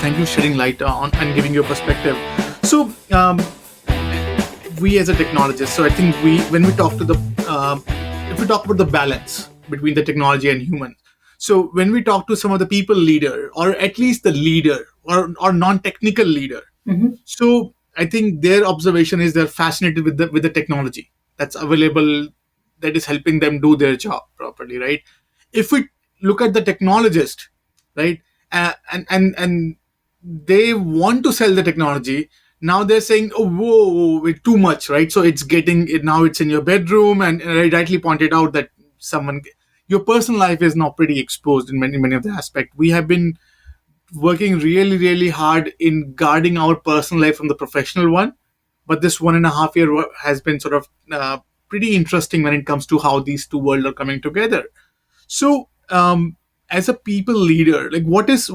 Thank you for shedding light on and giving your perspective. So, we as a technologist, so I think when we talk to if we talk about the balance between the technology and human, so when we talk to some of the people leader, or at least the leader, or non-technical leader, so I think their observation is they're fascinated with the technology that's available, that is helping them do their job properly, right? If we look at the technologist, right, and they want to sell the technology. Now they're saying, oh, whoa, it's too much, right? So it's getting it now. It's in your bedroom, and I rightly pointed out that your personal life is now pretty exposed in many of the aspects. We have been working really, really hard in guarding our personal life from the professional one, but this 1.5 year has been sort of pretty interesting when it comes to how these two worlds are coming together. So, as a people leader, like what is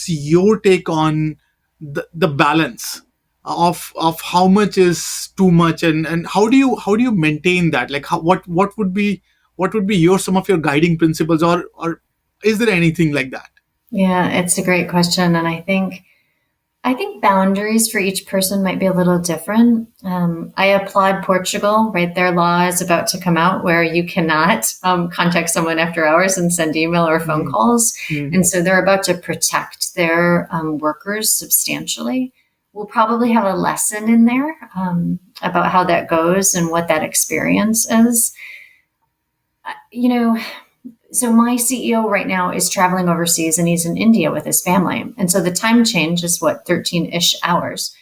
your take on the balance of how much is too much, and how do you maintain that? Like what would be some of your guiding principles, or is there anything like that? Yeah, it's a great question. And I think boundaries for each person might be a little different. I applaud Portugal, right? Their law is about to come out where you cannot contact someone after hours and send email or phone calls. And so they're about to protect their workers substantially. We'll probably have a lesson in there about how that goes and what that experience is. So my CEO right now is traveling overseas and he's in India with his family. And so the time change is 13-ish hours.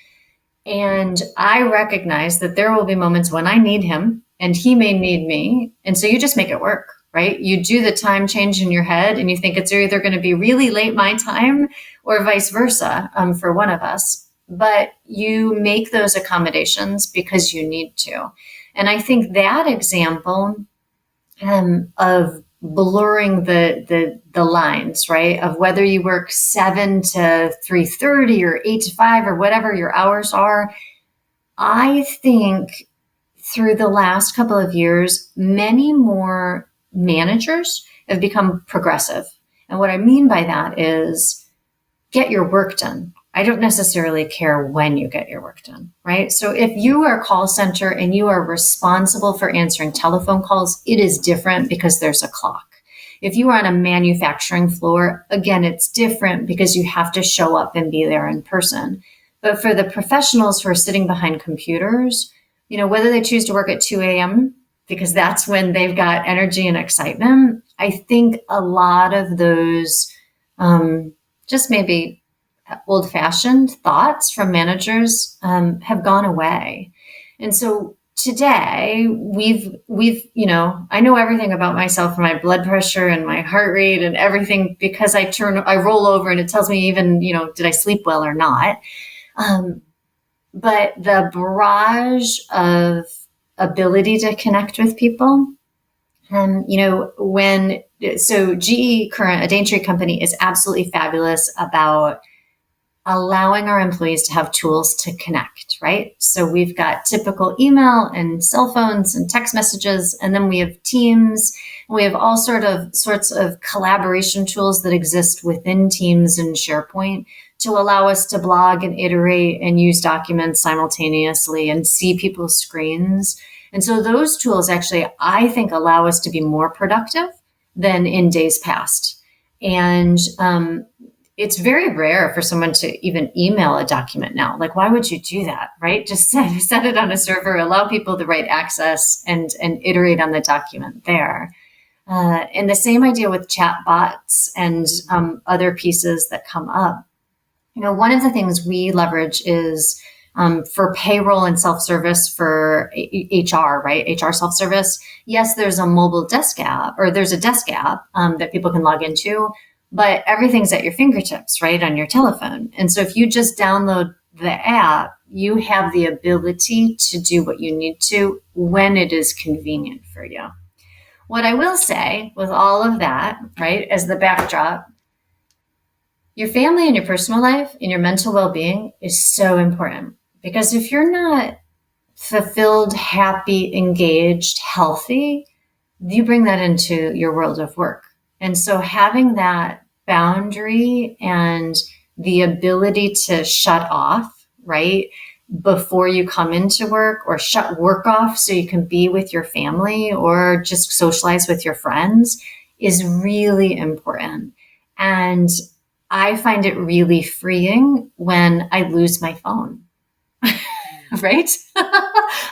And I recognize that there will be moments when I need him and he may need me. And so you just make it work, right? You do the time change in your head and you think it's either going to be really late my time or vice versa for one of us. But you make those accommodations because you need to. And I think that example of blurring the lines, right? Of whether you work 7 to 3:30 or 8 to 5 or whatever your hours are. I think through the last couple of years, many more managers have become progressive. And what I mean by that is get your work done. I don't necessarily care when you get your work done, right? So if you are a call center and you are responsible for answering telephone calls, it is different because there's a clock. If you are on a manufacturing floor, again, it's different because you have to show up and be there in person. But for the professionals who are sitting behind computers, whether they choose to work at 2 a.m., because that's when they've got energy and excitement, I think a lot of those just maybe old-fashioned thoughts from managers have gone away. And so today we've I know everything about myself, my blood pressure and my heart rate and everything, because I roll over and it tells me even, did I sleep well or not? But the barrage of ability to connect with people, GE Current, a Daintree company, is absolutely fabulous about allowing our employees to have tools to connect, right? So we've got typical email and cell phones and text messages, and then we have Teams, and we have all sorts of collaboration tools that exist within Teams and SharePoint to allow us to blog and iterate and use documents simultaneously and see people's screens. And so those tools actually, I think, allow us to be more productive than in days past. And it's very rare for someone to even email a document now. Like, why would you do that, right? Just set it on a server, allow people the right access, and iterate on the document there. And the same idea with chat bots and other pieces that come up. One of the things we leverage is for payroll and self-service for HR, right? HR self-service. Yes, there's a mobile desk app, or there's a desk app that people can log into. But everything's at your fingertips, right, on your telephone. And so if you just download the app, you have the ability to do what you need to when it is convenient for you. What I will say with all of that, right, as the backdrop, your family and your personal life and your mental well-being is so important. Because if you're not fulfilled, happy, engaged, healthy, you bring that into your world of work. And so having that boundary and the ability to shut off, right, before you come into work, or shut work off so you can be with your family or just socialize with your friends, is really important. And I find it really freeing when I lose my phone, right?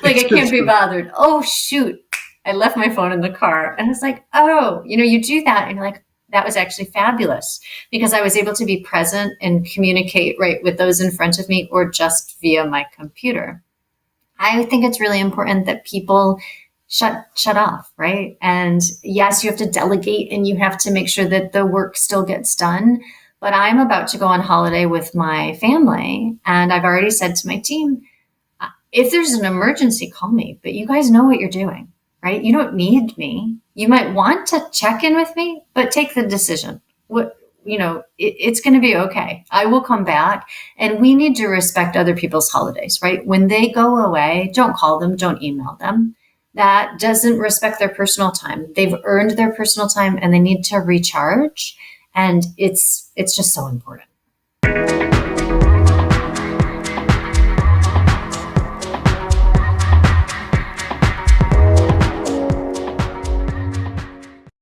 Like, I can't be bothered. Oh, shoot, I left my phone in the car. And it's like, oh, you do that. And you're like, that was actually fabulous, because I was able to be present and communicate, right, with those in front of me, or just via my computer. I think it's really important that people shut off, right? And yes, you have to delegate and you have to make sure that the work still gets done. But I'm about to go on holiday with my family, and I've already said to my team, if there's an emergency, call me, but you guys know what you're doing, right? You don't need me. You might want to check in with me, but take the decision. It's going to be okay. I will come back, and we need to respect other people's holidays, right? When they go away, don't call them, don't email them. That doesn't respect their personal time. They've earned their personal time and they need to recharge. And it's just so important.